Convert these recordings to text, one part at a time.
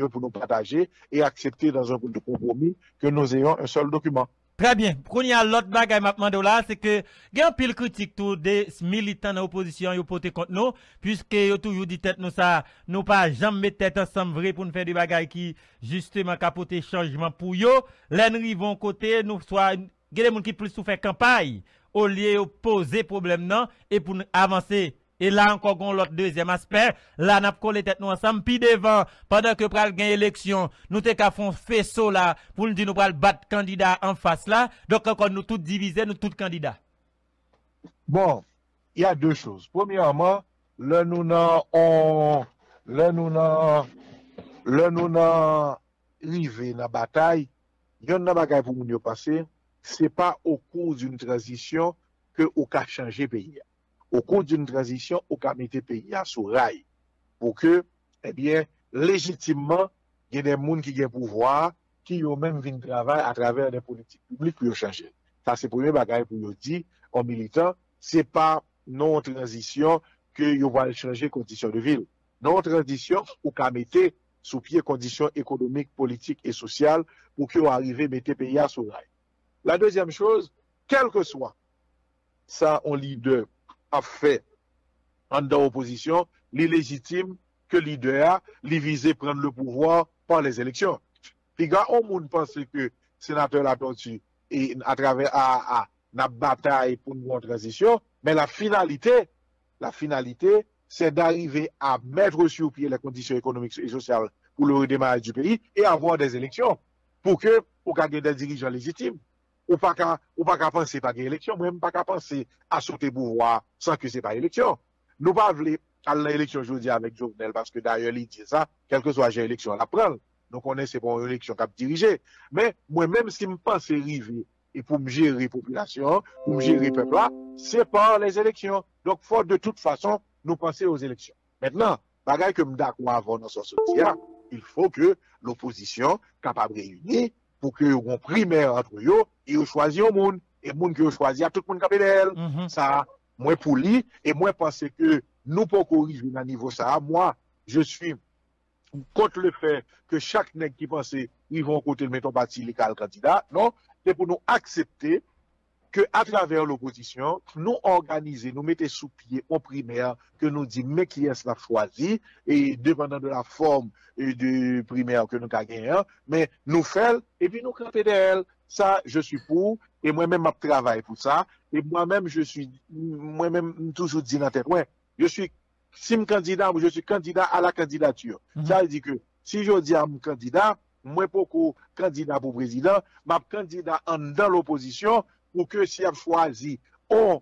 pour nous partager et accepter dans un de compromis que nous ayons un seul document. Très bien. Quand il y a l'autre bagaille maintenant là, c'est que il y a un pile critique tout des militants dans l'opposition yo porter contre nous puisque yo toujours dit tête nous ça nous pas jamais mettre tête ensemble vrai pour nous faire des bagailles qui justement capoter changement pour yo. Là nous rivons côté nous soit des gens qui plus faire campagne au lieu de poser problème non et pour nous avancer. Et là encore, on l'autre deuxième aspect, là, n'a collé tête nous ensemble, puis devant, pendant que pral gagne élection, nous te ka font faisceau là, pour nous dire nous pral battre candidat en face là, donc encore nous tous diviser, nous tous candidats. Bon, il y a deux choses. Premièrement, là, nous arrivé dans la bataille, il y a une bataille pour nous passer, c'est pas au cours d'une transition que on a changé le pays. Au cours d'une transition, on a mis le pays sur rail. Pour que, eh bien, légitimement, il y a des gens qui ont pouvoir, qui ont même vu travail à travers des politiques publiques pour changer. Ça, c'est le premier bagage pour nous dire, en militant, c'est pas non transition que vous va changer les conditions de ville. Non transition, on a mis sous pied conditions économiques, politiques et sociales pour que vous arriviez à mettre le pays sur rail. La deuxième chose, quel que soit ça, on leader a fait en dans l'opposition, l'illégitime que leader a, visé prendre le pouvoir par les élections. Puis, gars, on monde pense que sénateur la tortue et à travers la bataille pour une bonne transition, mais la finalité, c'est d'arriver à mettre sur pied les conditions économiques et sociales pour le redémarrage du pays et avoir des élections pour que pour gagner des dirigeants légitimes. Ou pas qu'à penser pas élection, même pas qu'à penser à sauter pouvoir sans que c'est pas élection. Nous pas voulons à l'élection aujourd'hui avec Jovenel parce que d'ailleurs il dit ça, quelle que soit l'élection la prendre. Donc on est c'est pour une élection qu'a dirigé. Mais moi-même si me pense arriver et pour me gérer la population, pour me gérer le peuple là, c'est par les élections. Donc faut de toute façon nous penser aux élections. Maintenant, bagaille que me d'accord avant dans ce soutien, il faut que l'opposition capable de réunir pour que on primaire entre eux et on choisit un monde et monde que on choisit à tout le monde capé d'elle. Ça moi pour lui et moi pense que nous pas corriger à niveau ça. Moi je suis contre le fait que chaque nègre qui pense ils vont côté de mettre parti légal candidat. Non, c'est pour nous accepter que à travers l'opposition, nous organiser, nous mettre sous pied en primaire, que nous dit mais qui est-ce la choisi, et dépendant de la forme de primaire que nous avons gagné, mais nous faisons, et puis nous camper d'elle. Ça, je suis pour, et moi-même, je travaille pour ça, et moi-même, moi-même, toujours dit dans la tête, ouais, je suis, si je suis candidat, je suis candidat à la candidature. Ça veut dire que, si je dis à mon candidat, moi, pour candidat pour président, ma candidat dans l'opposition, pour que si je choisi un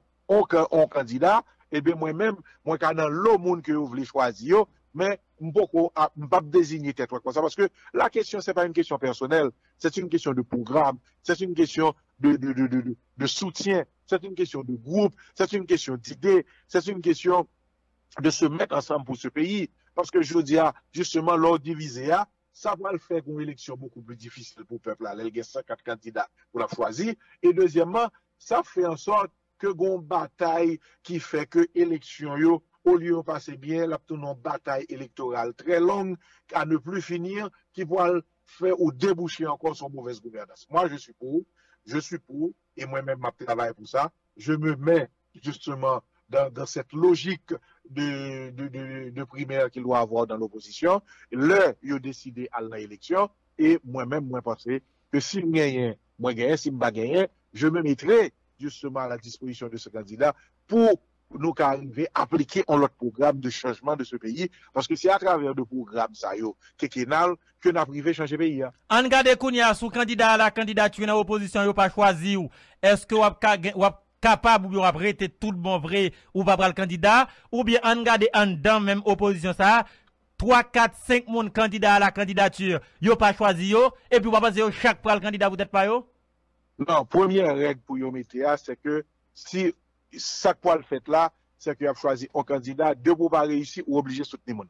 candidat, et bien moi-même, moi, quand dans le monde que vous voulez choisir, mais je ne peux pas désigner tête comme ça, parce que la question, ce n'est pas une question personnelle, c'est une question de programme, c'est une question de soutien, c'est une question de groupe, c'est une question d'idée, c'est une question de se mettre ensemble pour ce pays. Parce que je dis, justement, l'ordre divisé, ça va le faire une élection beaucoup plus difficile pour le peuple. Il y a 104 candidats pour la choisir. Et deuxièmement, ça fait en sorte que une bataille qui fait que l'élection, au lieu de passer bien, là, une bataille électorale très longue, à ne plus finir, qui va faire ou déboucher encore son mauvaise gouvernance. Moi, je suis pour, et moi-même, je travaille pour ça. Je me mets justement dans cette logique de primaire qu'il doit avoir dans l'opposition. Là, il a décidé à l'élection, et moi-même, moi, pensais que si je gagne, si je ne gagne, je me mettrai justement à la disposition de ce candidat pour nous arriver à appliquer un autre programme de changement de ce pays, parce que c'est à travers le programme ça que nous arrivé à changer le pays. En regardant Kounia sous candidat à la candidature dans l'opposition, il n'a pas choisi ou est-ce que vous capable ou arrêter tout le bon vrai ou pas le candidat, ou bien en regardant en dedans même opposition ça, 3, 4, 5 moun candidats à la candidature, yo pas choisi yo, et puis vous pas penser chaque pour le candidat vous n'êtes pas yo? Non, première règle pour yo mettre c'est que si ça quoi le fait là, c'est qu'il a choisi un candidat, deux pour pas réussir ou obligé de soutenir monde.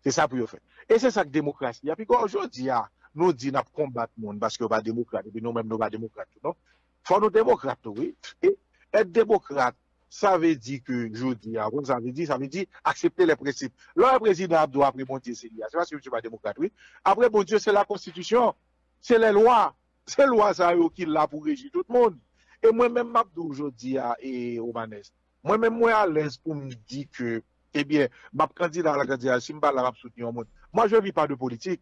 C'est ça pour yo faire. Et c'est ça que démocratie. Et puis aujourd'hui, nous dit n'a combattre monde parce que pas démocrate et puis nous même nous pas démocrate, non? Faut nous démocrates, oui. Et être démocrate, ça veut dire que, je dis, ça veut dire accepter les principes. Le président doit après mon Dieu, c'est pas que je suis pas démocrate, oui. Après mon Dieu, c'est la constitution, c'est les lois. C'est les lois ça qui là pour régir tout le monde. Et moi-même, Mabdou, aujourd'hui, et Omanes, moi-même, moi, à l'aise pour me dire que, eh bien, ma candidat à la candidat, si je ne soutenir monde. Moi, je ne vis pas de politique.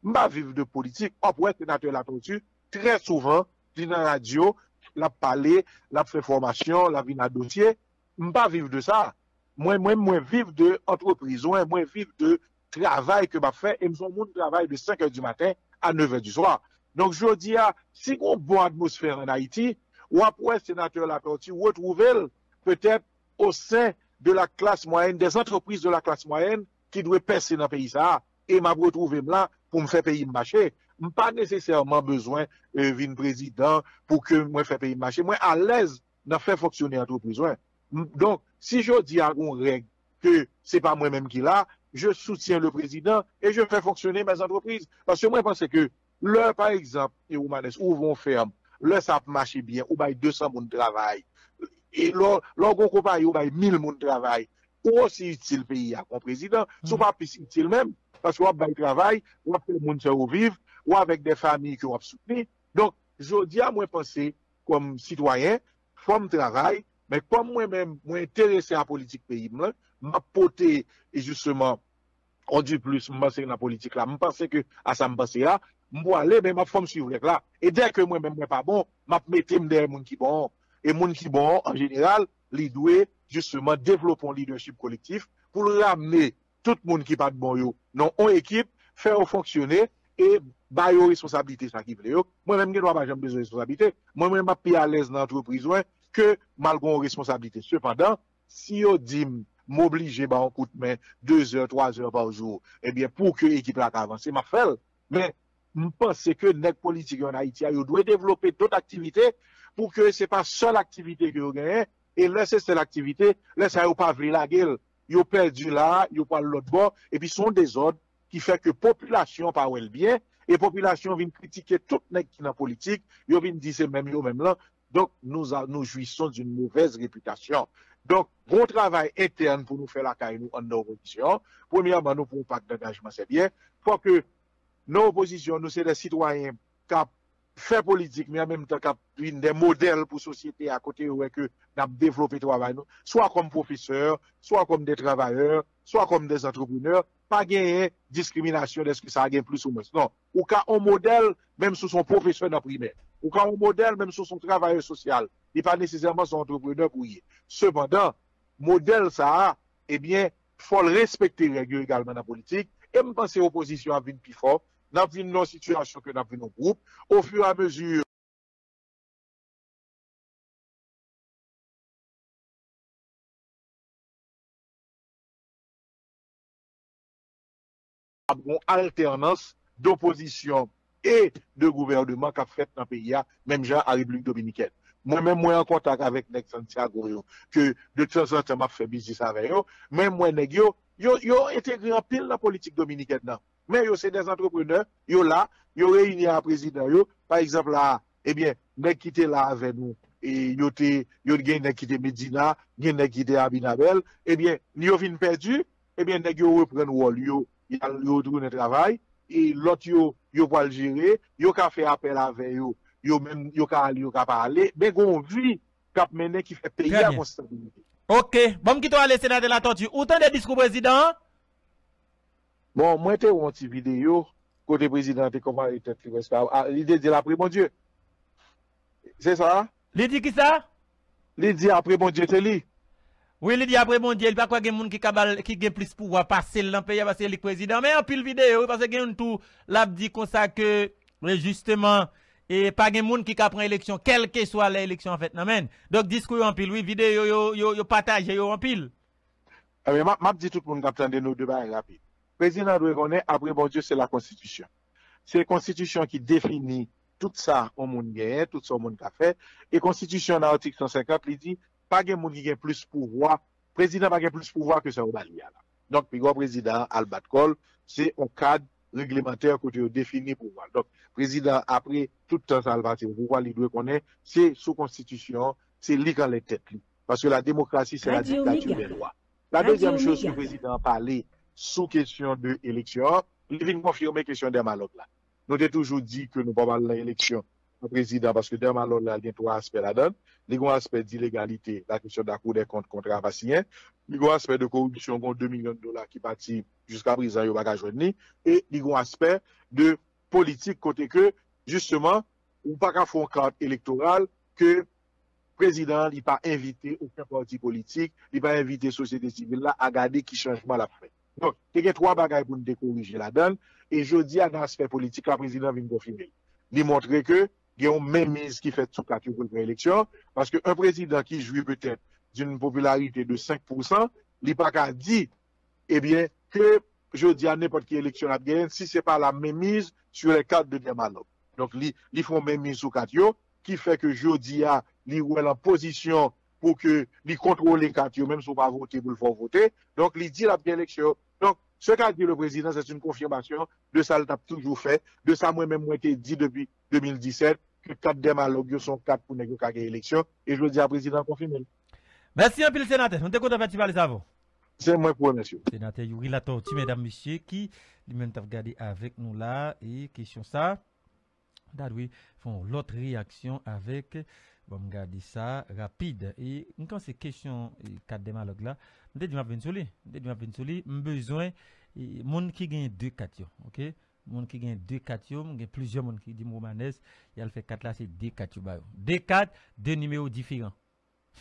Je ne vis pas de politique. On pourrait être sénateur la tortue, très souvent, dans la radio, la parler, la fait formation, la vie dans dossier. Je ne pas vivre de ça. Moi, vivre de entreprise, moi, vivre de travail que je fais, et mon travail de 5 h du matin à 9 h du soir. Donc, je dis, si on a une bonne atmosphère en Haïti, ou après sénateur la tortue, retrouver peut-être au sein de la classe moyenne, des entreprises de la classe moyenne qui doivent percer dans le pays ça, et m'a retrouvé là pour me faire payer marché. Je n'ai pas nécessairement besoin d'un président pour que moi fasse payer marché. Moi, à l'aise de faire fonctionner l'entreprise. Ouais. Donc, si je dis à une règle que ce n'est pas moi-même qui l'a, je soutiens le président et je fais fonctionner mes entreprises. Parce que moi, je pense que là, par exemple, où vont faire, là, ça marche bien, ou bien 200 personnes de travail. Et là, on compare, ou bien 1000 personnes de travail. Ou aussi utile le pays comme président, ce pas plus utile même, parce qu'on a travail, on a fait le monde faire vivre, ou avec des familles qui ont soutenu. Donc, je dis à moi penser comme citoyen, comme travail, mais comme moi-même, moi intéressé à la politique pays, m'a porté, et justement, on dit plus, je pense dans la politique là, je pense que à ça me passe là, je vais aller, mais ma forme suivre là. Et dès que moi-même, moi pas bon, je vais mettre derrière les gens qui bon. Et les gens qui bon, en général, les doivent justement développer un leadership collectif pour ramener tout le monde qui pas de bon yo, non, en équipe, faire fonctionner et bah yo responsabilité ça qui veut. Moi-même, je ne dois pas jamais besoin de responsabilité. Moi-même, je suis à l'aise dans l'entreprise que malgré une responsabilité. Cependant, si yo dit m'obliger à un coup de main 2 heures, 3 heures par jour, eh bien, pour que l'équipe là avance, m'a fait. Mais, je pense que les politiques en Haïti, ils doivent développer d'autres activités pour que ce n'est pas seule activité que vous gagnez. Et laisser cette activité, laisser vous pas vriller la gueule. Ils ont perdu là, ils ont pas l'autre bord, et puis sont des ordres qui fait que la population pas le bien, et la population vient critiquer tout le monde qui est dans la politique, ils viennent dire c'est même là. Donc, nous jouissons d'une mauvaise réputation. Donc, bon travail interne pour nous faire la caille, nous, en opposition. Premièrement, nous, pour un pacte d'engagement, c'est bien. Faut que nos oppositions, nous, c'est des citoyens qui fait politique, mais en même temps, qui des modèles pour la société à côté où que nous avons développé le travail, soit comme professeurs, soit comme des travailleurs, soit comme des entrepreneurs, pas gagner discrimination de ce que ça a gagné plus ou moins. Non. Ou qu'un modèle, même sous son professeur dans primaire. Ou qu'un modèle, même sous son travailleur social. Et pas nécessairement son entrepreneur pour y. Cependant, modèle ça, eh bien, faut le respecter également dans la politique. Et me penser opposition à venir plus fort. Nous avons une situation que nous avons nos groupes. Au fur et à mesure, une alternance d'opposition et de gouvernement qu'a fait dans le pays, même genre à la République dominicaine. Moi-même, moi en contact avec Nek Santiago, que de temps en temps, je fais business avec eux, même moi, yo intégré en pile la politique dominicaine. Non. Mais yo, c'est des entrepreneurs, yo là, yo réunis à président, yo, par exemple, là, eh bien, Nek qui était là avec nous, et yo gen Nek qui était Medina, gen Nek qui était Abinabel, eh bien, yo vin perdu, eh bien, Nek yo reprend rôle, yo retourne le travail, et l'autre yo va le gérer, yo ka fait appel avec yo même yo ka parler, mais gon vie k'ap mené qui fait payer à constabilité. OK, bon qui aller sénateur la tortue. Autant de discours président. Bon, moi te une petite vidéo côté président te comment il était l'idée de l'après mon Dieu. C'est ça? Il dit qui ça? Il dit après mon Dieu c'est lui. Oui, il dit après mon Dieu, il pas quoi gen moun qui gen plus pouvoir passer dans pays parce que le président mais en pile vidéo parce que gen tout l'a dit comme ça que justement et pas gen moun qui ka prend élection quelle que soit l'élection en fait non men. Donc discours en pile oui vidéo yo partage yo en pile. Mais m'a dit tout le monde qui attendait nos débats rapide. Président doit connaître après bon Dieu c'est la constitution. C'est la constitution qui définit tout ça au monde gagne, tout ça au monde a fait et constitution dans l'article 150 il dit pas de monde qui a plus pouvoir, président pas plus pouvoir que ça au Bali là. Donc le président Albat Col, c'est un cadre réglementaire que défini pouvoir. Donc président après tout le temps ça va pouvoir il doit connaître, c'est sous constitution, c'est lui qui a les têtes. Parce que la démocratie, c'est la dictature des lois. La deuxième chose que le président a parlé sous question de élection, il vient confirmer question des malotes là. Nous avons toujours dit que nous ne pouvons pas l'élection du président parce que des malotes là, il y a trois aspects là-dedans. Il y a un aspect d'illégalité, la question de la Cour des comptes contre Avassien. Il y a un aspect de corruption, 2 millions de dollars qui partit jusqu'à présent, il n'y a pas et il y a un aspect de politique côté que, justement, on ne peut pas faire une carte électorale que le président n'a pas invité aucun parti politique, il n'a pas invité la société civile là à garder qui changement la fait. Donc, il y a trois bagages pour nous corriger là-dedans. Et je dis à l'aspect politique, le président vient confirmer. Il montre que il y a une même mise qui fait sous 4 pour l'élection, parce qu'un président qui jouit peut-être d'une popularité de 5%, il n'a pas qu'à dire, eh bien, que je dis à n'importe quelle élection à gagner, si ce n'est pas la même mise sur les 4 de Diamalo. Donc, ils font même mise sur 4 qui fait que je dis à l'Irouel en position pour que les contrôle les 4 même si on va voter pour le faire voter. Donc, il dit la bien élection. Donc, ce qu'a dit le président, c'est une confirmation de ça qu'il a toujours fait, de ça moi-même moi été dit depuis 2017, que 4 démalogues sont 4 pour négocier l'élection, et je le dis à le président confirmé. Merci un peu le sénateur, on est content de parler ça. C'est moi pour monsieur. Sénateur Yuri Latorti, mesdames, messieurs, qui lui-même t'a regardé avec nous là, et question ça, oui, font l'autre réaction avec, bon, regarder ça rapide, et quand c'est question 4 démalogues là, je dis besoin monde qui gagne 2 4 OK monde qui gagne 2 4 il y a plusieurs monde qui dit Momanes il a fait 4 là c'est 2 4 2 4 deux numéros différents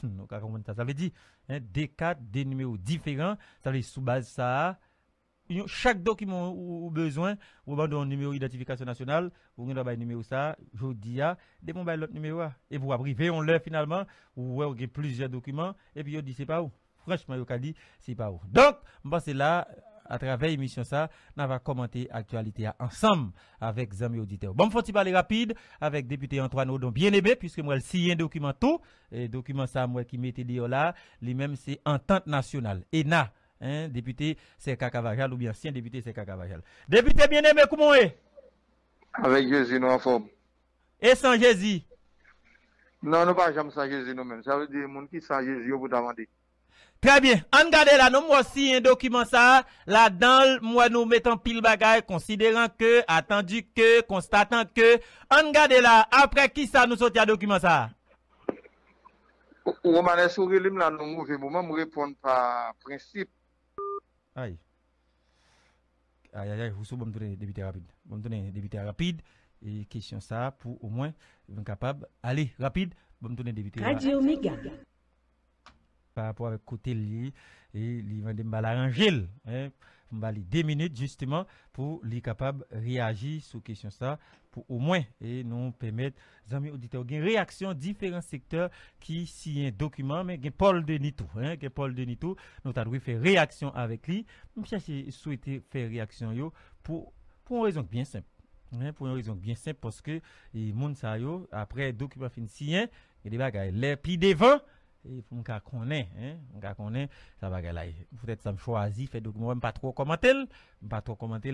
donc comment ça veut dire hein 2 4 deux numéros différents ça veut dire sous base ça chaque document ou besoin ou un numéro d'identification nationale ou un numéro ça je dis des mon l'autre numéro et pour arriver on leur finalement ou il y a plusieurs documents et puis on dit c'est pas où. Franchement, il a dit, c'est pas où. Donc, c'est là, à travers l'émission, ça, on va commenter l'actualité ensemble avec les amis auditeurs. Bon, faut parler rapide avec député Antoine Odon, bien aimé, puisque moi, je signe un document tout, et document ça, moi, qui mettait là, lui-même, c'est Entente Nationale, ENA, hein, député Serka Cavajal, ou bien ancien député Serka Cavajal. Député bien aimé, comment est? Avec Jésus, nous en forme. Et sans Jésus? Non, nous pas jamais sans Jésus nous-mêmes. Ça veut dire, monde qui sans Jésus, vous demander. Très bien. On regarde là, nous aussi un document ça, là-dedans, moi nous mettons pile bagaille, considérant que, attendu que, constatant que, on regarde là, après qui ça nous sortit un document ça? Ou on souris là, nous mauvais moment, nous répondre par principe. Aïe. Aïe, aïe, vous savez, bon, me donner député rapide. Bon, me donner député rapide, et question ça, pour au moins, être capable, allez, rapide, bon, me donner député rapide. Radio Omega. Par rapport avec côté li et li va de l'arranger hein on va 2 minutes justement pour li capable réagir sur question ça pour au moins et nous permettre amis auditeurs gain réaction différents secteurs qui signent un document mais gain Paul Denis tout hein gain Paul Denis tout nous t'a dû faire réaction avec lui nous chercher souhaiter faire réaction yo pour une raison bien simple hein, pour une raison bien simple parce que les monde ça yo après document fin signé il y a des bagages les puis devant et pour qu'on connaît hein on connaît ça va là peut-être ça me choisit fait document pas trop commenter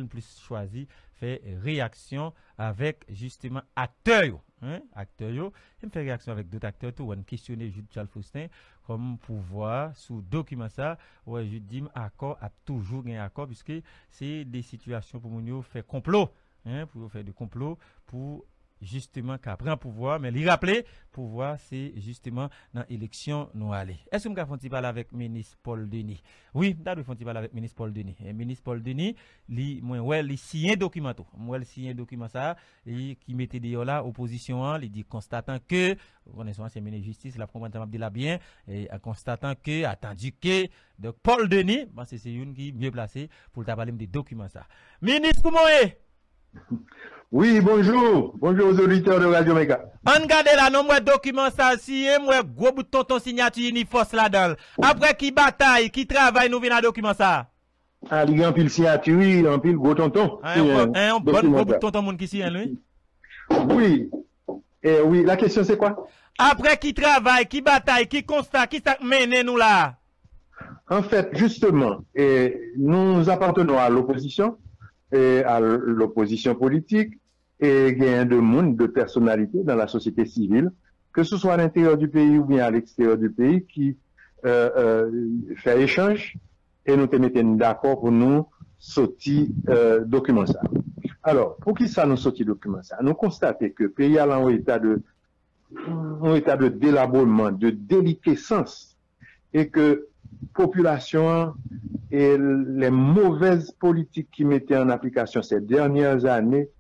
plus choisi fait réaction avec justement acteur hein acteur yo me fait réaction avec d'autres acteurs tout on questionner Jules Charles Faustin comme pouvoir sous document ça ouais je dis accord a toujours un accord puisque c'est des situations pour nous faire complot hein pour faire des complots pour justement qu'à prendre pouvoir mais lui rappeler pouvoir c'est justement dans l'élection nous aller est-ce que vous font parler avec ministre Paul Denis oui d'ailleurs font parler avec ministre Paul Denis et ministre Paul Denis lui moi ouais il signe document tout moi il signe document ça et qui mettait d'ailleurs là opposition il dit constatant que connaissons c'est ministre justice la comprendre ça m'a dit là bien et constatant que attendu que donc Paul Denis c'est une qui mieux placé pour parler des documents ça ministre comment est. Oui, bonjour. Bonjour aux auditeurs de Radio Omega. On regarde là, non, moi, document ça, si, moi, gros bout de tonton signature Uniforce là-dedans. Après qui bataille, qui travaille, nous venons à document ça. Ah, il y a un pile signature, oui, un pile gros tonton. Un bon gros bout de tonton monde qui signe, lui. Oui. Oui, la question c'est quoi? Après qui travaille, qui bataille, qui constate, qui mène nous là. En fait, justement, nous appartenons à l'opposition. Et à l'opposition politique et il y a de monde de personnalités dans la société civile que ce soit à l'intérieur du pays ou bien à l'extérieur du pays, qui fait échange et nous te mettons d'accord pour nous sortir document ça. Alors, pour qui ça nous sortir document ça? Nous constatons que le pays est en état de délabrement, de déliquescence, et que population et les mauvaises politiques qui mettaient en application ces dernières années,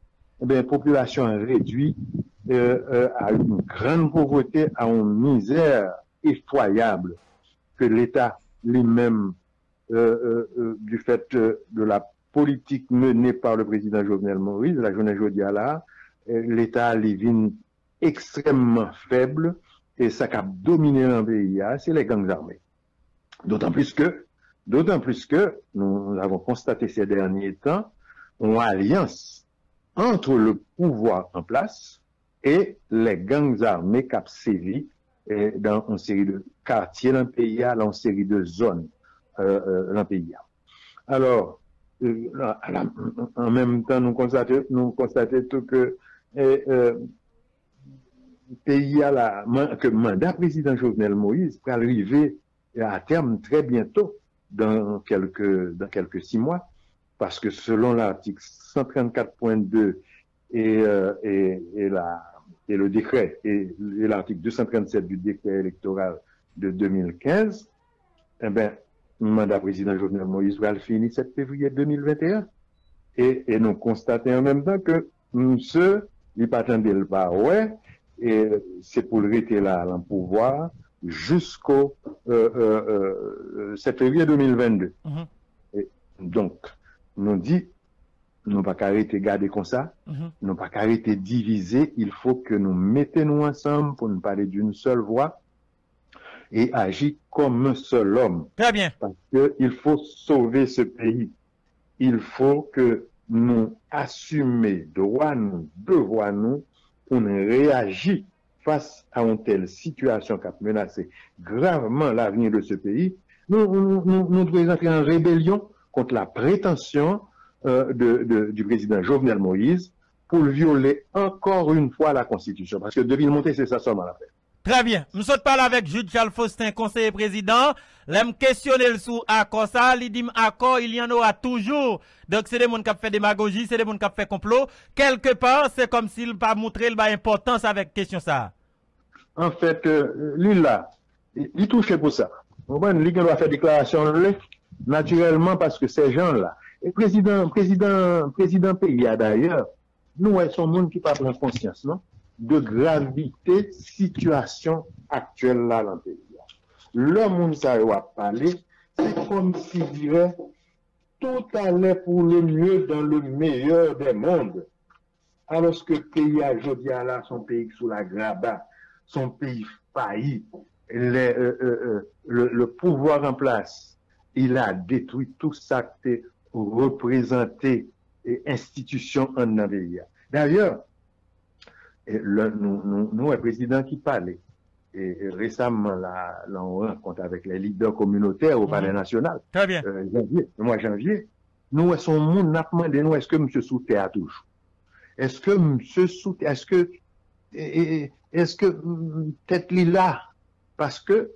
eh bien, population réduite à une grande pauvreté, à une misère effroyable que l'État lui-même, du fait de la politique menée par le président Jovenel Moïse, la journée aujourd'hui là, l'État vient extrêmement faible et ça qui a dominé le pays, c'est les gangs armés. D'autant plus que nous avons constaté ces derniers temps une alliance entre le pouvoir en place et les gangs armés qui ont sévi dans une série de quartiers dans le pays, dans une série de zones dans le pays. Alors, en même temps, nous constatons tout que le pays que le mandat président Jovenel Moïse peut arriver à terme très bientôt, dans quelques 6 mois, parce que selon l'article 134.2 et le décret, et l'article 237 du décret électoral de 2015, eh bien, le mandat président Jovenel Moïse va le finir 7 février 2021. Et nous constatons en même temps que monsieur, il pas attendu le pas, ouais, et c'est pour le rester là, dans le pouvoir, jusqu'au 7 février 2022. Et donc, nous dit, nous pas arrêter garder comme ça, nous pas arrêter diviser, il faut que nous mettons ensemble pour nous parler d'une seule voix et agir comme un seul homme. Très bien. Parce qu'il faut sauver ce pays. Il faut que nous assumions droit nous, devoir nous, pour nous réagir face à une telle situation qui a menacé gravement l'avenir de ce pays. Nous devons entrer en rébellion contre la prétention du président Jovenel Moïse pour violer encore une fois la Constitution. Parce que depuis le monter, c'est ça seulement la fait. Très bien. Nous sommes parler avec Jude Charles Faustin, conseiller président. L'aime questionner le sous accord ça, il dit accord, il y en aura toujours. Donc c'est des gens qui fait démagogie, c'est des gens qui fait complot. Quelque part, c'est comme s'il pas montré l'importance avec question ça. En fait, lui là, il touche pour ça. Lui doit faire déclaration naturellement parce que ces gens-là, et président pays d'ailleurs, nous sommes monde qui pas prendre conscience, non? De gravité situation actuelle là dans le pays. Le monde ça va parler, c'est comme s'il dirait tout allait pour le mieux dans le meilleur des mondes. Alors que le pays aujourd'hui là, son pays sous la graba, son pays failli, le pouvoir en place, il a détruit tout ça qui représenté institution en un pays. D'ailleurs, nous, le président qui parlait, et récemment, là, on rencontre avec les leaders communautaires au Palais national. Très bien. Janvier, nous, son monde n'a demandé, nous, est-ce que M. Souté a toujours? Est-ce que M. Souté, est-ce que, peut-être il là, parce que,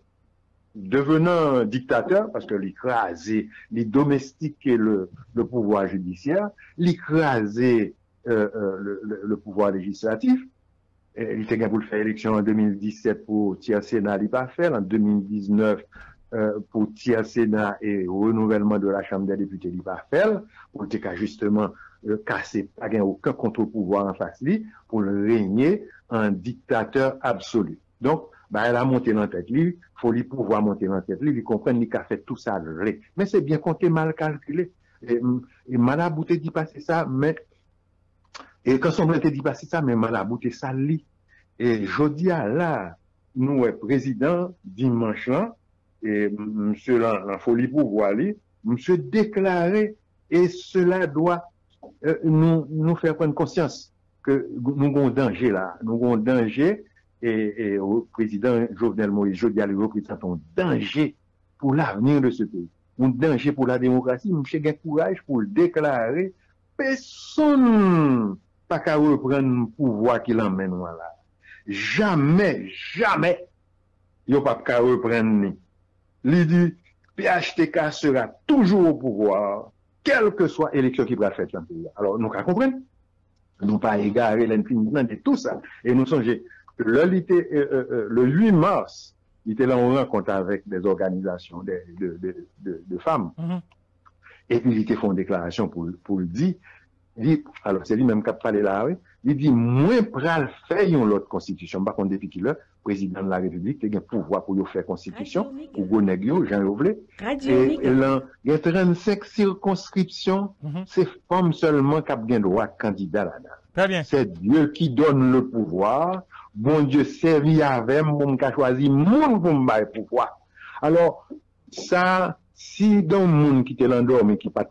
devenant dictateur, parce que l'écraser, les domestiquer le pouvoir judiciaire, l'écraser le pouvoir législatif. Il était pour le faire élection en 2017 pour tiers Sénat, il pas fait. En 2019, pour tiers Sénat et renouvellement de la Chambre des députés, il pas fait. Pour le cas justement casser, pas gagner aucun contre-pouvoir en face lui, pour le régner en dictateur absolu. Donc, elle a monté dans la tête, il faut lui pouvoir monter dans la tête, il comprend qu'il a fait tout ça. Mais c'est bien compté, mal calculé. Et Malabouté dit passer ça, mais et quand on te dit passer ça, mais Malabouté ça lit. Et jeudi à là, nous, président, dimanche là, et monsieur la folie pouvoir lui, monsieur déclaré, et cela doit nous faire prendre conscience que nous avons un danger là, nous avons un danger. Et au président Jovenel Moïse, je dis à lui, représente un danger pour l'avenir de ce pays, un danger pour la démocratie. Monsieur a courage pour le déclarer. Personne pas qu'à reprendre le pouvoir qui l'emmène là. jamais, yo pas qu'à reprendre ni. Il dit, PHTK sera toujours au pouvoir, quelle que soit l'élection qui va faire dans le pays. Alors, nous comprenons. Nous pas égarer l'infiniment de tout ça. Et nous songeons que le 8 mars, il était là en rencontre avec des organisations de femmes. Et puis, il était fait une déclaration pour le dire. Alors, c'est lui-même qui a parlé là, oui. Il dit, moins pral fait l'autre constitution. Par contre, depuis qu'il est président de la République, il a un pouvoir pour faire constitution, pour Gonegio, Jean Rouvelé. Et là, il y a 35 circonscriptions, c'est femmes seulement qui ont droit de candidat là-dedans. Très bien. C'est Dieu qui donne le pouvoir. Bon Dieu servi avec moi, qui a choisi mon pour me donner le pouvoir. Alors, ça, si dans le monde qui était l'endormi, qui pas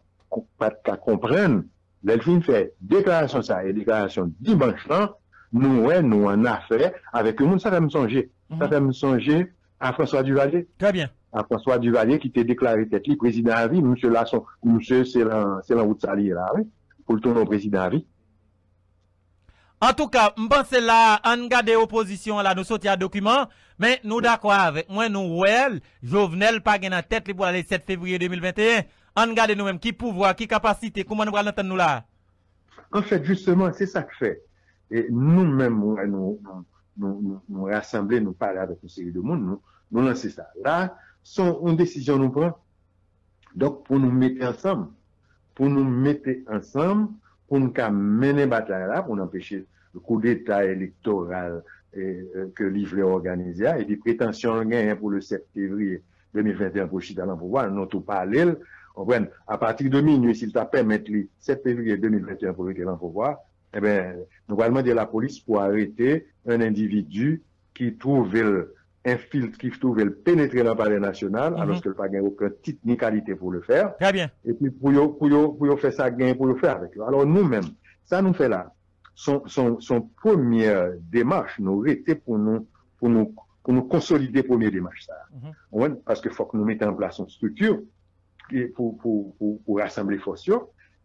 comprendre, l'Elfine fait déclaration ça et déclaration dimanche là, nous en affaire avec le monde, ça fait me songer. Ça fait me songer à François Duvalier. Très bien. À François Duvalier qui était déclaré tête libre président à vie. Monsieur Lasson, monsieur, c'est la route salier là, oui, pour le tourner président à vie. En tout cas, je pense là, on garde l'opposition là, nous sortir un document, mais nous d'accord avec moi, nous, Jovenel, pas gain en tête pour aller 7 février 2021. On garde nous-mêmes qui pouvoir, qui capacité, comment nous allons entendre nous là? En fait, justement, c'est ça que fait. Et nous-mêmes, nous rassembler, nous parler avec une série de monde, nous lancer ça. Là, c'est une décision nous prend. Donc, pour nous mettre ensemble, pour nous mener bataille là, pour nous empêcher le coup d'État électoral que l'Ivre organisé, et des prétentions gain pour le 7 février 2021 pour Chita dans le pouvoir, nous tout parler. À partir de minuit, s'il t'a permis le 7 février 2021 pour rester dans le pouvoir, eh bien, nous allons demander à la police pour arrêter un individu qui trouve pénétrer dans le palais national, alors qu'il n'a pas aucun titre ni qualité pour le faire. Très bien. Et puis, pour faire ça, pour le faire avec eux. Alors, nous-mêmes, ça nous fait là. Son première démarche, nous arrêter pour nous consolider première démarche, ça. Parce qu'il faut que nous mettions en place une structure pour rassembler forces,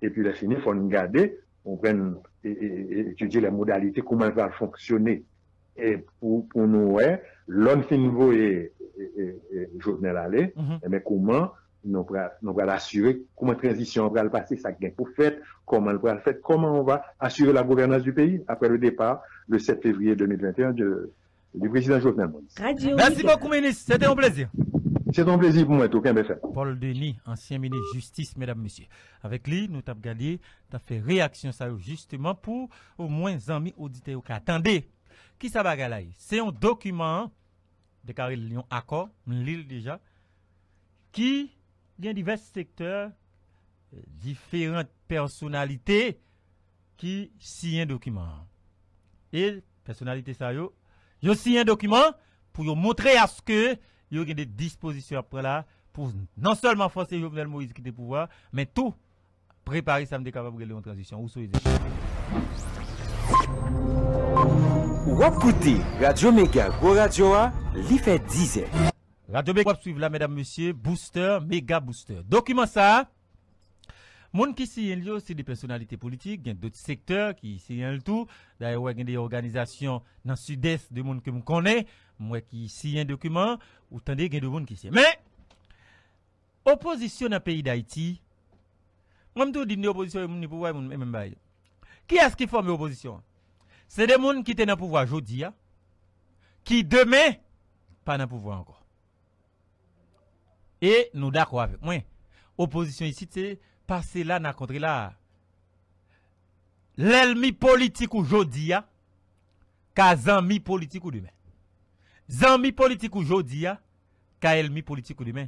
et puis la fin, il faut nous garder, on prenne étudier les modalités, comment elle va fonctionner. Et pour nous, l'on fin niveau et Jovenel aller, mais comment nous allons assurer, comment la transition va le passer, ça gagne pour faire, comment elle va le faire, comment on va assurer la gouvernance du pays après le départ, le 7 février 2021 du président Jovenel Moïse. Merci beaucoup, ministre. C'était un plaisir. C'est un plaisir pour moi, tout qu'un fait. Paul Denis, ancien ministre de Justice, mesdames, messieurs. Avec lui, nous t'avons regardé, t'as fait réaction ça justement pour au moins amis auditeurs qui attendez. Qui ça va là? C'est un document déclaré Lyon accord, on lit déjà, qui vient divers secteurs, différentes personnalités qui signent un document. Et personnalité ça yo signe un document pour montrer à ce que il y a des dispositions après là pour non seulement forcer Jovenel Moïse quitter le pouvoir, mais tout préparer ça me capable de en transition. Où sont Wapkouti, Radio Mega, Go Radio A, li fait 10 ans. Radio Mega, suivre là, mesdames, messieurs, booster, méga booster. Document ça. Moun qui signe c'est des personnalités politiques, il y a d'autres secteurs qui signent le tout. D'ailleurs, il y a des organisations dans le sud-est de monde que je connais, moi qui signe un document, ou tandis qu'il y a des gens qui signent. Mais, opposition dans le pays d'Haïti, moi je dis opposition, qui est-ce qui forme l'opposition? C'est des gens qui étaient dans le pouvoir aujourd'hui, qui demain, pas dans le pouvoir encore. Et nous d'accord avec moi. Opposition ici, c'est passer là, dans contre là. L'ennemi politique aujourd'hui, qu'à zami politique ou demain. Zami politique aujourd'hui, qu'à ennemi politique ou demain.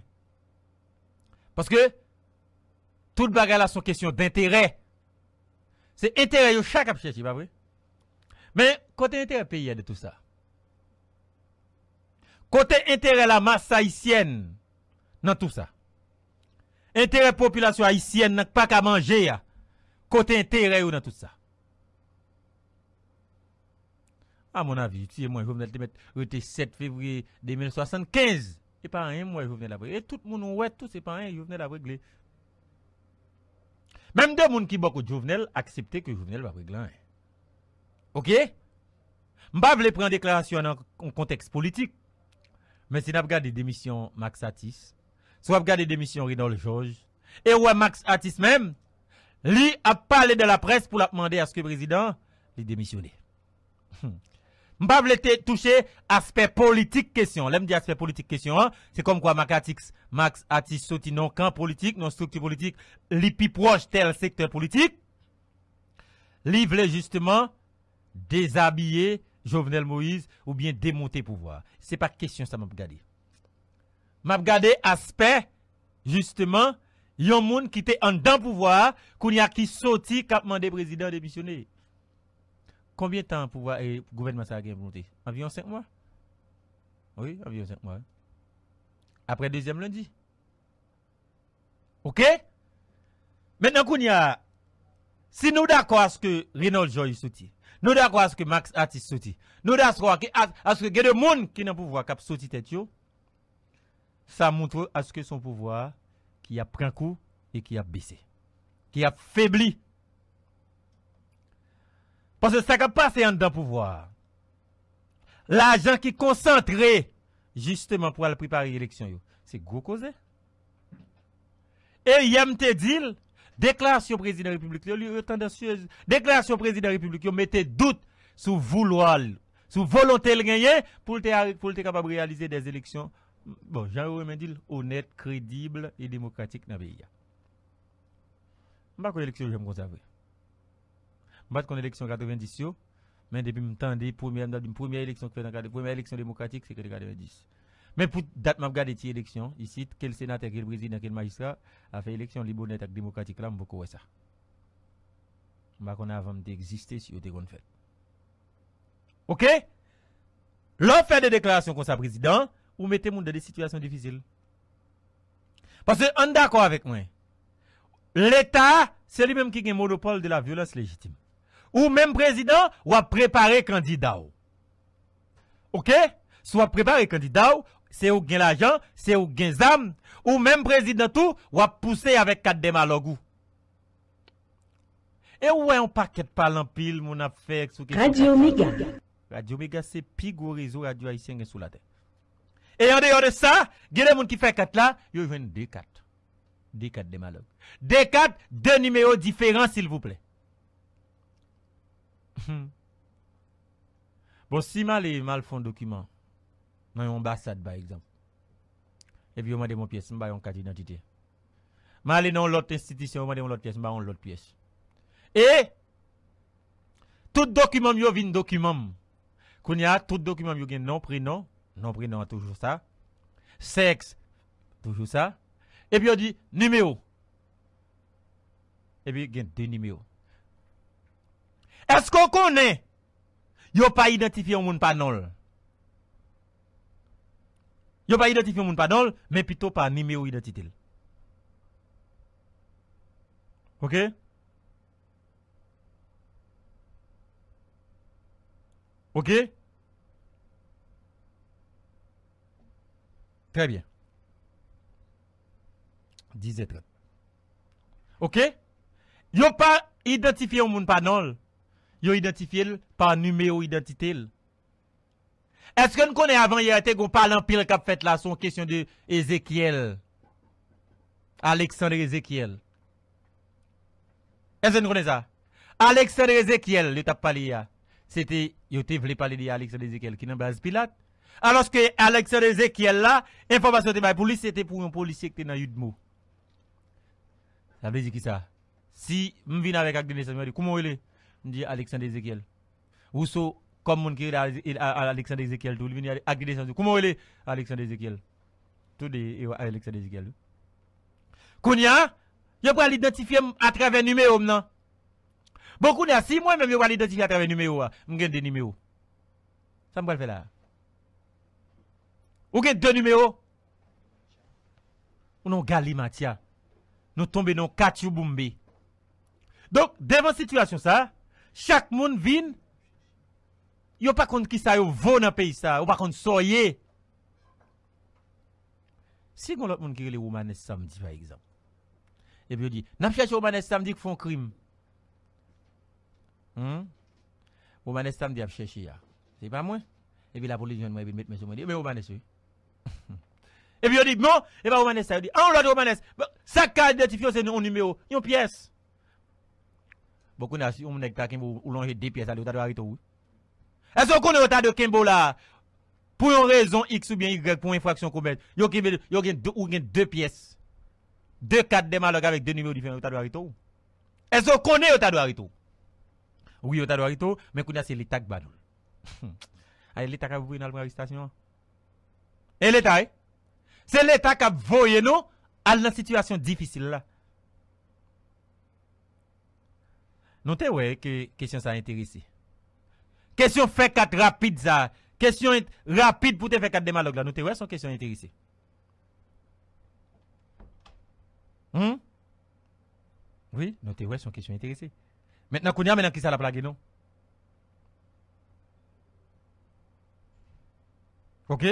Parce que, toute bagarre là sont question d'intérêt. C'est intérêt yo chaque chercher, pas vrai? Mais, côté intérêt pays de tout ça. Côté intérêt la masse haïtienne, dans tout ça. Intérêt population haïtienne n'a pas qu'à manger. Côté intérêt dans tout ça. À mon avis, si moi, je vais mettre le 7 février 2075. Et pas rien, moi, je venais la régler. Et tout le monde, ouais, tout c'est pas rien, je venais la régler. Même des gens qui beaucoup de Jovenel acceptent que Jovenel va régler. Ok? M'pa vle prendre déclaration dans un contexte politique. Mais si n'a regardé démission Max Atis, soit regardé démission Rinald George, et ouais Max Atis même, lui a parlé de la presse pour la demander à ce que le président lui démissionne. M'pa vle toucher aspect politique question. L'aime dire aspect politique question, hein? C'est comme quoi Max Atis sorti non camp politique, non structure politique, li pi proche tel secteur politique. Li vle justement déshabiller Jovenel Moïse ou bien démonter pouvoir. C'est pas question ça m'a regardé. M'a regardé aspect justement yon moun qui était en dedans pouvoir, qu'on y a qui sorti cap mandé président démissionner. Combien de temps pouvoir et gouvernement ça a monté? Environ 5 mois. Oui, environ 5 mois. Après deuxième lundi. OK? Maintenant qu'on y a si nous d'accord à ce que Rinald George sorti, nous d'accord à ce que Max Atis sorti, nous d'accord à ce que il y a des gens qui n'ont pouvoir cap sorti tête yo, ça montre à ce que son pouvoir qui a pris un coup et qui a baissé, qui a faibli. Parce que ça qui a passé en dedans pouvoir, l'argent qui est concentré justement pour aller préparer l'élection, c'est gros cause. Et yam te dit, déclaration président de la République, yo tendancieuse. Déclaration président de la République, yo mettez doute sur vouloir, sur volonté de gagner pour être capable de réaliser des élections. Bon, Jean-Romain dit honnête, crédible et démocratique dans le pays. Je ne sais pas l'élection j'aime conserver. Je ne sais pas l'élection 90, mais depuis la première élection qui fait dans la première élection démocratique, c'est que 90. Mais pour date m'a regardé cette élection ici, quel sénateur, quel président, quel magistrat a fait élection libre, honnête et démocratique là, beaucoup ça. Je qu'on a avant d'exister si vous avez fait. OK? L'on fait des déclarations comme ça président, ou mettez moun dans des situations difficiles. Parce que on d'accord avec moi. L'État, c'est lui-même qui a un monopole de la violence légitime. Ou même président, ou a préparé candidat. OK? Soit préparé candidat, c'est ou gain l'argent, c'est ou gain zam, ou même président tout, ou a poussé avec 4 démalogou. Et ouais, on paquet parle en pile, mon affaire, Radio Méga. Radio Méga, c'est plus gros réseau radio haïtien sous la terre. Et en dehors de ça, il y a des gens qui font 4 là, ils viennent des 4. Des 4 démalogou. Des 4, 2 numéros différents, s'il vous plaît. Bon, si mal font document, dans une ambassade par exemple, et puis on m'a demandé mon pièce, on m'a une carte d'identité. Je vais dans l'autre institution, on m'a demandé l'autre pièce, on m'a l'autre pièce. Et tout document yo vin document. Qu'on y a tout document yo gen nom prénom toujours ça. Sexe toujours ça. Et puis on dit numéro. Et puis gen 2 numéros. Est-ce qu'on connaît yo pas identifié un monde pas non? Yo pas identifié un monde pas non, mais plutôt par numéro identité. OK? OK? Très bien. 10h30. OK? Yo pas identifié un monde pas non. Yo identifié par numéro identité. Est-ce que nous connaissons avant hier qu'on parle en pile qu'a fait là son question de Ézéchiel? Alexandre Ézéchiel. Est-ce que nous connaissons ça? Alexandre Ézéchiel, le t'a parlé hier. C'était, yo te voulait parler d'Alexandre Ézéchiel qui n'a pas Pilate. Alors que Alexandre Ézéchiel là, information de pour lui, c'était pour un policier qui était dans Yudmo. Ça veut dire qui ça? Si je viens avec Agdéné, ça me dit, comment il est? Je dis Alexandre Ézéchiel. Ou so, comme mon qui est Alexandre Ézéchiel, tout, il vient avec Agdéné, comment il est? Alexandre Ézéchiel. Tout de Alexandre Ézéchiel. Kounia, je peux l'identifier à travers numéro, non? Beaucoup de si moi-même, je vais l'identifier à travers numéro, je vais des numéros. Ça me va le faire là. Ou avez 2 numéros? Ou non, Galimatia. Nous tombons dans 4 Boumbe. Donc, devant situation ça, chaque monde vient, yo pas contre qui ça yo vaut dans pays ça, ou pas contre soyez. Si on l'autre monde qui les Romanes samedi par exemple. Et puis il dit, n'a cherché Romanes samedi qui font crime. Romanes samedi a cherché ya. C'est pas moi. Et puis la police vient me mettre sur moi dit mais Romanes. Et puis on dit non, et pas Romanes ça dit on l'autre Romanes. Ça carte d'identification c'est un numéro, une pièce. Beaucoup n'a si on nèg ta Kimbo ou longer deux pièces à l'état de arrêter. Est-ce qu'on connaît l'état de Kimbo là pour une raison X ou bien Y pour infraction commise. Yo gen deux pièces. Deux cartes de malog avec deux numéros différents l'état de arrêter. Est-ce qu'on connaît l'état de arrêter? Oui, l'état de arrêter, mais qu'on a c'est l'état qui badoul. Allez, l'État qui a voulu dans l'arrestation. Et l'État, c'est l'État qui a voulu nous à une situation difficile là. Notez ouais que question ça intéressé. Question fait 4 rapide ça. Question rapide pour te faire 4 démalog là. Notez ouais son question intéressée. Oui, notez ouais son question intéressée. Maintenant qu'on y a maintenant qui ça la plague non? OK?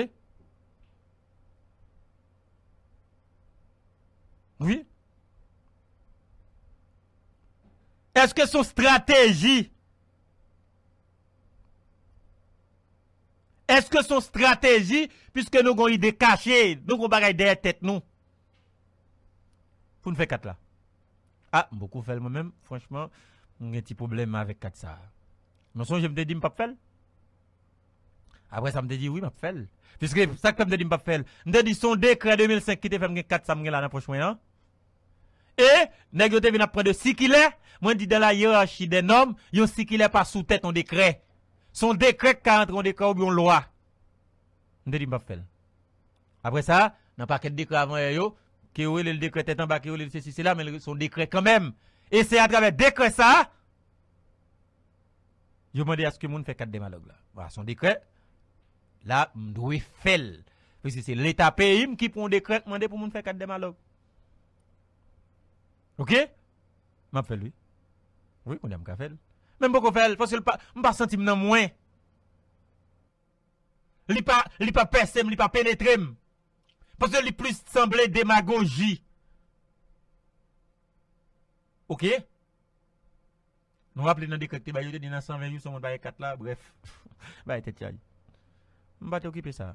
Oui? Est-ce que son stratégie puisque nous avons une idée cachée, nous avons des derrière tête nous. Pour nous faire 4 là. Ah, beaucoup fait moi-même, franchement, j'ai un petit problème avec 4 ça. Mais je me dis, je ne peux pas faire. Après, ça me dit oui, je peux faire. Puisque ça que je me dit, je peux pas faire. Je me dit, son décret 2005 qui te fait 4 ça me là dans prochain. Et, nèg yo te vinn prendre de 6 kilés, moi dit dans la hiérarchie des normes, yon 6 kilés pas sous tête on décret. Son décret qui entre en décret ou bien loi. On dit pas faire. Après ça, dans paquet de décret avant yo, qui ou le décret tête en bas qui ou le ceci là mais son décret quand même. Et c'est à travers décret ça je me dis à ce que moun fait 4 démalogue là. Voilà, son décret là, doit faire parce que c'est l'état pays qui prend décret demander pour moun faire 4 démalogue. OK? M'a fait lui. Oui, on a fait. Même beaucoup fait parce que m'pas senti nan moins. Li pas percé, li pas pénétré. Parce que li plus semblé démagogie. OK? Nous rappelons dans décret ba yo te dit dans 120 jours son monde ba 4 là, bref. Ba tête ya. M'pas t'occuper ça.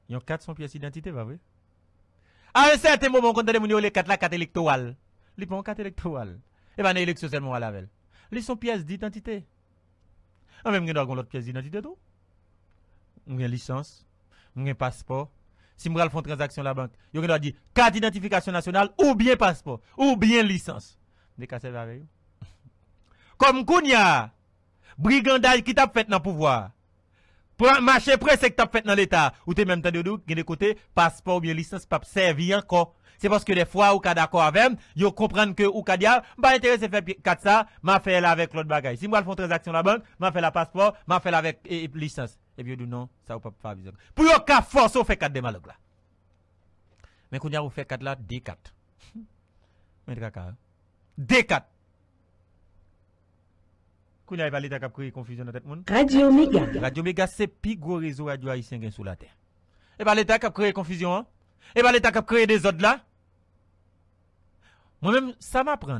Yon 400 pièces d'identité, va vrai? À un certain moment, quand on a les 4 la carte électorale, ils prennent 4 électorale. Et bien, l'élection seulement à la veille. Ils sont pièces d'identité. En même temps, on a l'autre pièce d'identité tout. On a une licence, on a un passeport. Si on fait une transaction à la banque, on doit dire carte d'identification nationale ou bien passeport ou bien licence. Des cas avec comme Kounia, brigandage qui t'a fait dans le pouvoir. Pour marcher presse que tu as fait dans l'État, ou tu même temps de côté, passeport ou bien licence, pas servir encore. C'est parce que des fois, ou d'accord avec, vous comprenez que ou dia, pas intéressé faire 4 ça, m'a fait avec l'autre bagaille. Si moi fais une transaction à la banque, m'a fait la passeport, m'a fait avec licence. Et puis, non, ça ou pas faire besoin. Pour yon cas force, on fait 4 démalogues là. Mais quand vous fait 4 là, D4. Mais D4. Quand vous avez l'État qui a créé confusion dans tête monde. Radio Méga. Radio Méga, c'est le plus gros réseau radio haïtien sur la terre. Et bien l'État qui a créé confusion, hein? Et bien l'État qui a créé des autres là. Moi-même, ça m'apprend.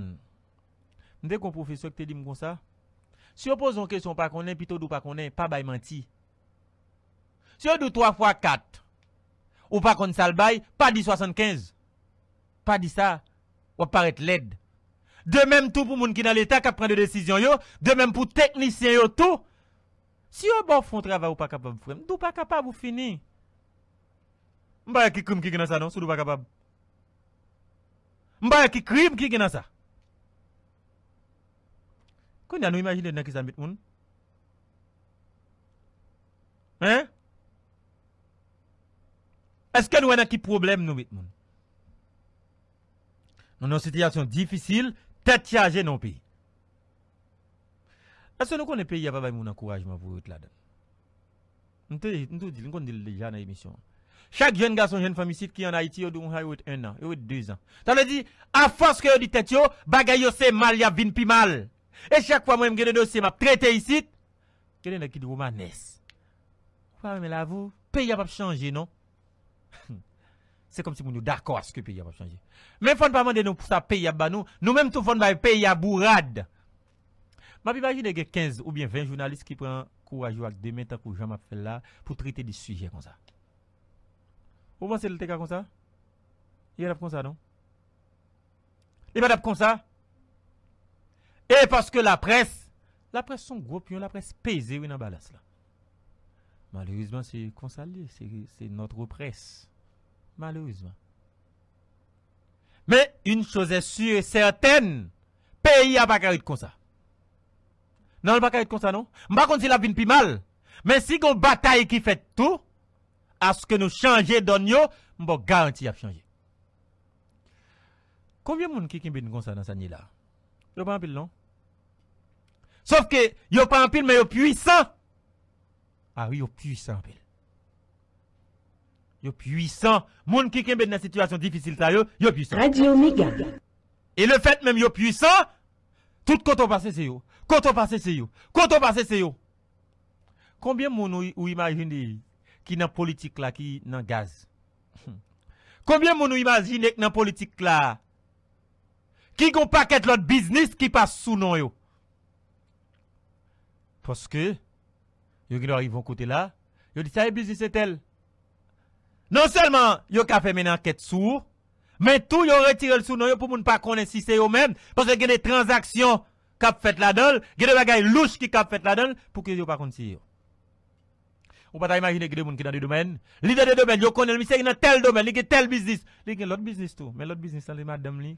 Dès qu'on professeur qui te dit comme ça, si on pose une question pas qu'on est, plutôt ou pas qu'on est, pas bail menti. Si on dit 3 fois 4, ou pas qu'on sale bail, pas dit 75. Pas dit ça, ou paraître laide. De même tout pour moun qui dans l'État qui prend des décisions yo, de même pour techniciens yo tout. Si on bon font travail ou pas capable faire, ou pas capable ou fini. M'ba qui crime qui dans ça non, sou pas capable. M'ba qui crime qui dans ça. Qu'on a nous imaginer dans qui ça met moun? Hein? Est-ce que nous avons qui problème nous met moun? Nous avons une situation difficile, tête chargée dans le pays. Est-ce que nous connaissons le pays, il n'y a pas de encouragement pour eux là-dedans? Nous disons déjà dans l'émission. Chaque jeune garçon, jeune femme ici qui est en Haïti, il a 1 an, il a 2 ans. Ça veut dire, à force que vous dites tête, bagay yo c'est mal, il y a vin pi mal. Et chaque fois, moi, je me dossier, je traité ici, il y a qui dit romanesque. Mais là, vous, le pays n'a pas changé, non? C'est comme si nous sommes d'accord à ce que le pays n'a pas changé. Mais il ne faut pas demander nous pour ça pays à nous. Nous-mêmes, tout le monde va payer à bourrade. Je m'imagine qu'il y a 15 ou bien 20 journalistes qui prennent courageux avec des mains tant que jamais fait là pour traiter des sujets comme ça. Vous pensez le cas comme ça? Il est comme ça, non? Il va comme ça. Et parce que la presse son gros pion, la presse pesée oui dans balance là. Malheureusement, c'est comme ça, c'est notre presse. Malheureusement. Mais une chose est sûre et certaine, pays a pas qu'à être comme ça. Non, il pas qu'à être comme ça, non? M'pas contre si la vie plus mal. Mais si on bataille qui fait tout, à ce que nous changer donne yo, m'pa garanti à changer. Combien de monde qui ben comme ça dans sa là? Yo pas en pile, non? Sauf que yo pas en pile, mais yo puissant. Ah oui, yo puissant en pile. Yo puissant. Monde qui ben dans situation difficile ça yo puissant. Radio Méga. Et le fait même yo puissant, tout côté passé c'est yo. Côté passé c'est yo. Côté passé c'est yo. Combien de monde ou imagine qui dans politique là qui dans gaz? Combien de monde ou imagine qui dans politique là qui gon paquet l'autre business qui passe sous nom yo? Parce que yo arrive vont côté là, yo dit ça est business c'est tel. Non seulement yo ka fait une enquête sur, mais tout yo retire le sous nom yo pour moun pas connaître si c'est yo même parce que y a des transactions qu'a fait là-dedans, y a des bagages louches qui qu'a fait là-dedans pour que yo pas connaître si yo. On pas imaginer que des gens qui dans des domaines, leader de domaine, yo connaît le monsieur dans tel domaine, il a tel business, il a l'autre business tout, mais l'autre business les madame li,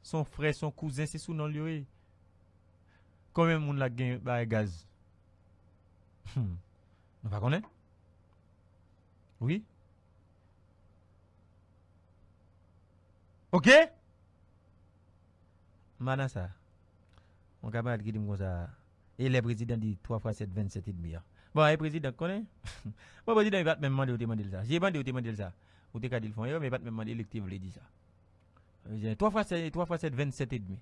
son frère, son cousin, c'est sous nom lui. Combien de monde la gagne ba gaz? On va connaître? Oui? OK? Maintenant ça. On camarade qui dit comme ça. Et le président dit 3 fois 7, 27 et demi. Bon, le président connaît? Bon, le président il va même demander ça. J'ai demandé ça. Ou t'es qu'à dire le fond, mais il va même demander électif le dit ça. 3 fois 7, 27 et demi.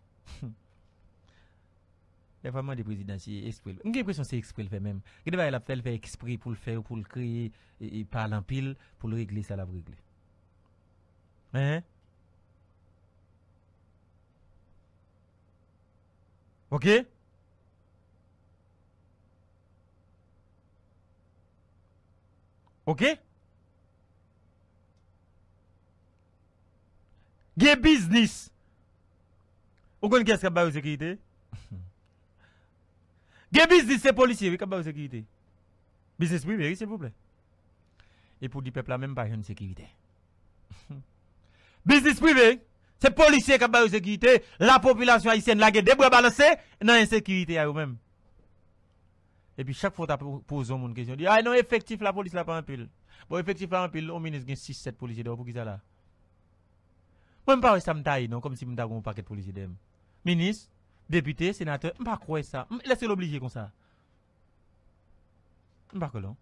Il y a vraiment des présidents qui expriment. J'ai l'impression que c'est exprès le fait même. Il va faire exprès pour le faire, pour le créer, et parler en pile, pour le régler, ça l'a régler. Hein? OK? OK? Gen business. Vous connaissez qu'est-ce qu'il y a de sécurité? Gen business, c'est policier, oui, capable de sécurité. Business privé, s'il vous plaît. Et pour le peuple là, même pas de sécurité. Business privé, c'est policier capable de sécurité. La population haïtienne, la guerre, des bras balancés, dans l'insécurité à eux-mêmes. Et puis chaque fois, tu poses une question, dit, ah non, effectif, la police là pas un pile. Bon, effectif là un pile, au ministre, il y a 6-7 policiers dehors, pour qui ça là? Moi, je ne sais pas si ça me taille, non, comme si je me un paquet de policiers dehors. Ministre, député, sénateur, je ne sais pas quoi ça. Laissez l'obliger comme ça. Je ne sais pas quoi.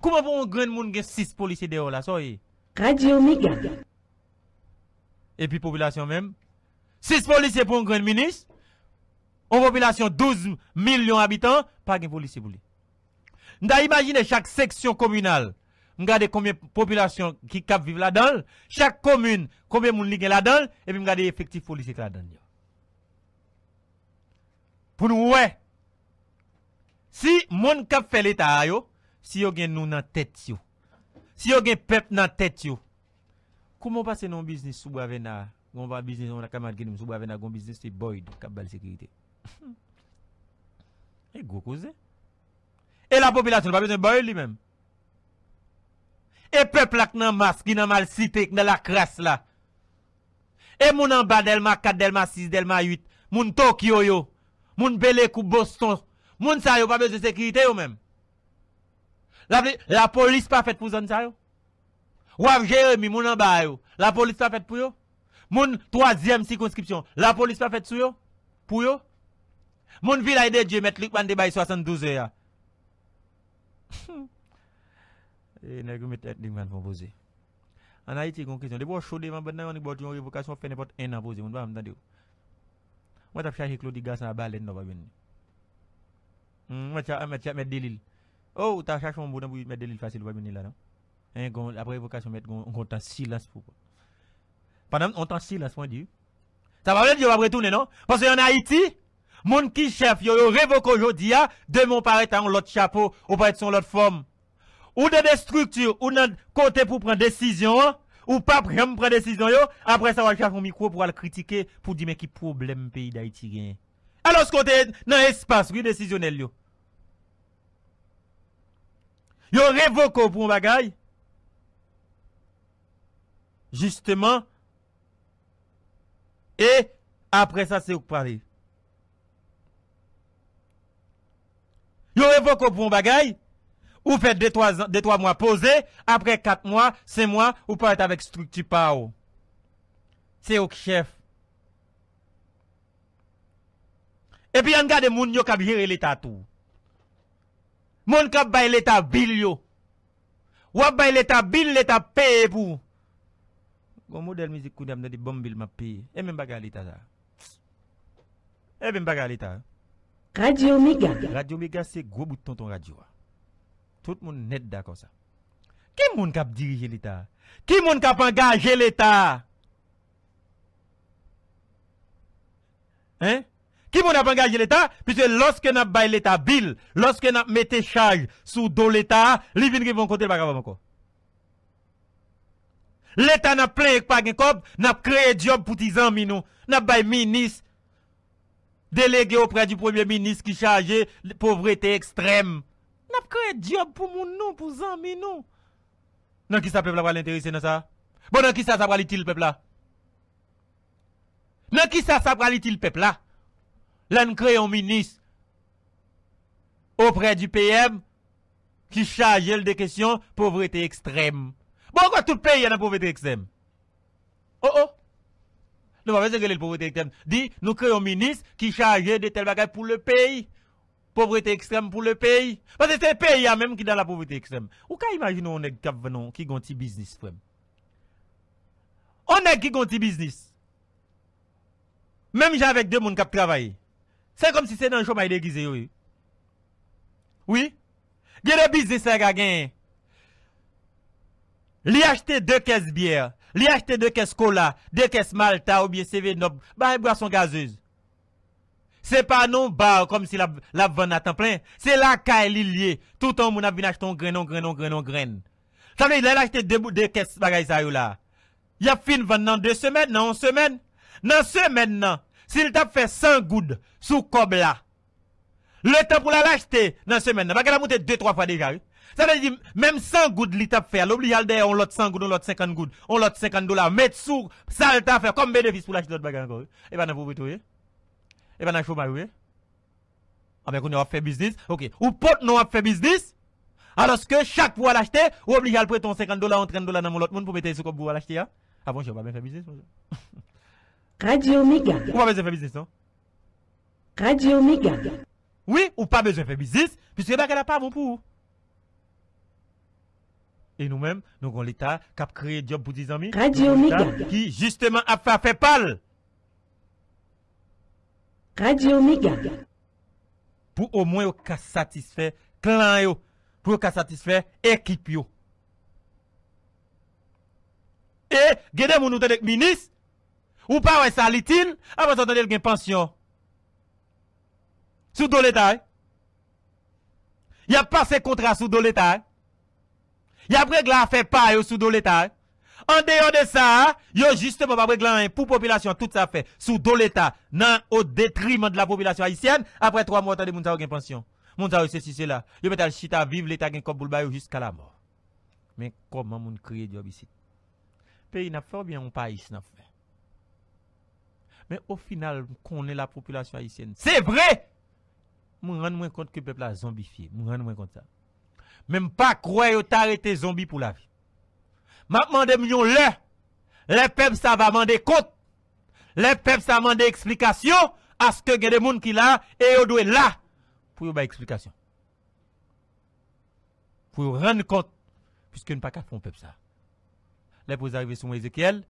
Comment pour un grand monde qui 6 policiers dehors là, soyez? Radio Méga. Et puis population même. 6 policiers pour un grand ministre. En population 12 millions d'habitants, pas de policiers pour lui. Nous imaginez chaque section communale. Regardez combien de population qui cap vivre là-dedans. Chaque commune, combien de monde qui là-dedans. Et puis regardez effectif policier là-dedans. Pour nous, ouais. Si mon cap fait l'État, si yo gen nous dans tête yo. Si yo gen peuple dans tête yo. Comment passer non business sous Bravena? On va business on a camarade qui nous sous Bravena gon business c'est Boyd cap bal sécurité. Et gros cause. Et la population pas besoin de Boyd lui-même. Et peuple là dans masse qui dans mal cité dans la crasse là. Et moun en bas Delma 4, Delma 6, Delma 8, moun Tokyo yo, moun Belekou Boston, moun sa yo pas besoin de sécurité yo même. La police pas faite pour zone ça yo. Ouav Jérémy moun en bas yo, la police pas faite pour yo. Moun 3e circonscription, la police pas faite sur yo pour yo. Moun village de Dieu mettre Luc Bande bay 72 heures. Et nèg met tête li man poser. En Haïti gon question, de bo chaud devant ben on bo une révocation fait n'importe un an poser, moun pas m'tande. Moi t'a chercher Claude Gassan à baleine non pas venir. Moi t'a mettre Delil. Oh, t'as cherché mon bon pour mettre Delil facile pas venir là non. Hein gon après révocation mettre gon temps silence pour. Pendant on temps silence point dire. Ça va dire va retourner non? Parce que en Haïti, Moun qui chef yo révoque aujourd'hui, demain paraît en l'autre chapeau, ou paraît son l'autre forme. Ou dans des structures, ou dans côté pour prendre décision, ou pas prendre décision yo, après ça va chercher un micro pour le critiquer, pour dire mais qui problème pays d'Haïti gagne. Alors ce côté dans espace oui décisionnel yo. Yo révoque pour un bagay. Justement, et après ça, c'est où parler. Yo révoque pour un bagay, ou fait 2-3 mois posé, après 4 mois, 5 mois, ou pas être avec structure pao. C'est au chef. Et puis, on regarde moun yo kap gérer l'état tout. Moun kap bay l'état bill yo. Ou bay l'état bill, l'état paye pour. Bon modèle musique kou d'am de bon bill m'a payé. Et même bagarre l'état ça. Et même bagarre l'état. Radio Méga. Radio Méga c'est gros bout de tonton radio. Tout le monde net d'accord ça. Qui moun kap diriger l'état? Qui moun kap engager l'état? Hein? Qui moun a engagé l'état? Puisque lorsque n'a bail l'état bill, lorsque n'a mette charge sous dos l'état, li vinn vont côté bagarre encore. L'État n'a plein pas de cop, n'a créé job pour tes amis nous, n'a pas ministre délégué auprès du premier ministre qui chargé de pauvreté extrême. N'a créé job pour nous, pour amis nous. Non qui ça peuple va l'intéresser dans ça? Bon non qui ça va l'utile peuple là? Non qui ça va l'utile peuple là? Là nous créons un ministre auprès du PM qui charge des questions pauvreté extrême. Pourquoi tout le pays a la pauvreté extrême? Oh oh! Nous ne pouvons pas dire la pauvreté extrême. Dit, nous créons un ministre qui charge de tel bagage pour le pays. Pauvreté extrême pour le pays. Parce que c'est le pays même qui est dans la pauvreté extrême. Ou quand imaginons on est qui a un petit business, frère. On est qui a un petit business. Même j'ai avec deux personnes qui travaillent. C'est comme si c'est dans le chômage déguisé. Oui. Oui? Il y a des business qui ont gagné. Li acheter 2 caisses bière, li acheter 2 caisses cola, 2 caisses Malta ou bien CV Nob, bah boisson gazeuse. C'est pas non bar comme si la vente à temps plein, c'est la caille lié. Tout le temps moun a vinn acheter un grain. Ça veut dire il a acheté 2 caisses bagay sa yo là. Il a fin vendre dans 2 semaines, dans 1 semaine. Dans semaine nan, s'il t'a fait 100 gouttes sous cob là. Le temps pour l'acheter dans semaine, parce qu'elle a monté 2-3 fois déjà. Ça veut dire, même 100 gouttes, l'État fait, l'oblige à on l'autre 100 gouttes, on l'autre 50 gouttes, on l'autre $50, mettre sous, ça l'État fait comme bénéfice pour l'acheter d'autres bagages encore. Et ben, vous voyez? Et ben, chômage, oui? Ah, ben, on a fait business, ok. Ou pote, non, a fait business, alors que chaque fois l'acheter, ou oblige à prêter $50 ou $30 dans mon autre monde pour mettre ce qu'on pour l'acheter, hein? Ah bon, je vais pas bien faire business, Radio Méga. Ou pas besoin de faire business, non? Radio Méga. Oui, ou pas besoin de faire business, puisque bah, qu'elle a pas bon pour vous. Et nous-mêmes, nous avons l'État qui a créé job pour des amis. Radio Méga. Qui, justement, a fait pâle. Radio Méga. Pour au moins, satisfaire clan yo. Pour satisfaire équipe yo. Et, gade moun nou te dek ministre, ou pas ouais ça litil, avant ça tande gen pension. Sous do l'État. Il a passé contrat sous do l'État. Il a réglé à faire pas sous do l'État. En dehors de ça, yo justement pas réglé pour population tout ça fait sous do l'État, nan au détriment de la population haïtienne. Après 3 mois tande moun sa gen pension. Moun sa c'est si là. Yo metal chita vivre l'État gen comme boule ba jusqu'à la mort. Mais comment moun créer job ici? Pays n'a fait bien, on pays n'a fait. Mais au final, qu'on est la population haïtienne. C'est vrai! Moi, rends moins compte que le peuple a zombifié. Moi, rends moins compte ça. Même pas croire que arrêté zombie pour la vie. M'a demandé millions les peuples ça va demander compte. Les peuples ça va demander explication à ce que il y a des gens qui là et ils doivent là pour y avoir explication. Pour rendre compte puisque nous pas qu'à faire peuple ça. Là, vous arrivez sur Ézéchiel,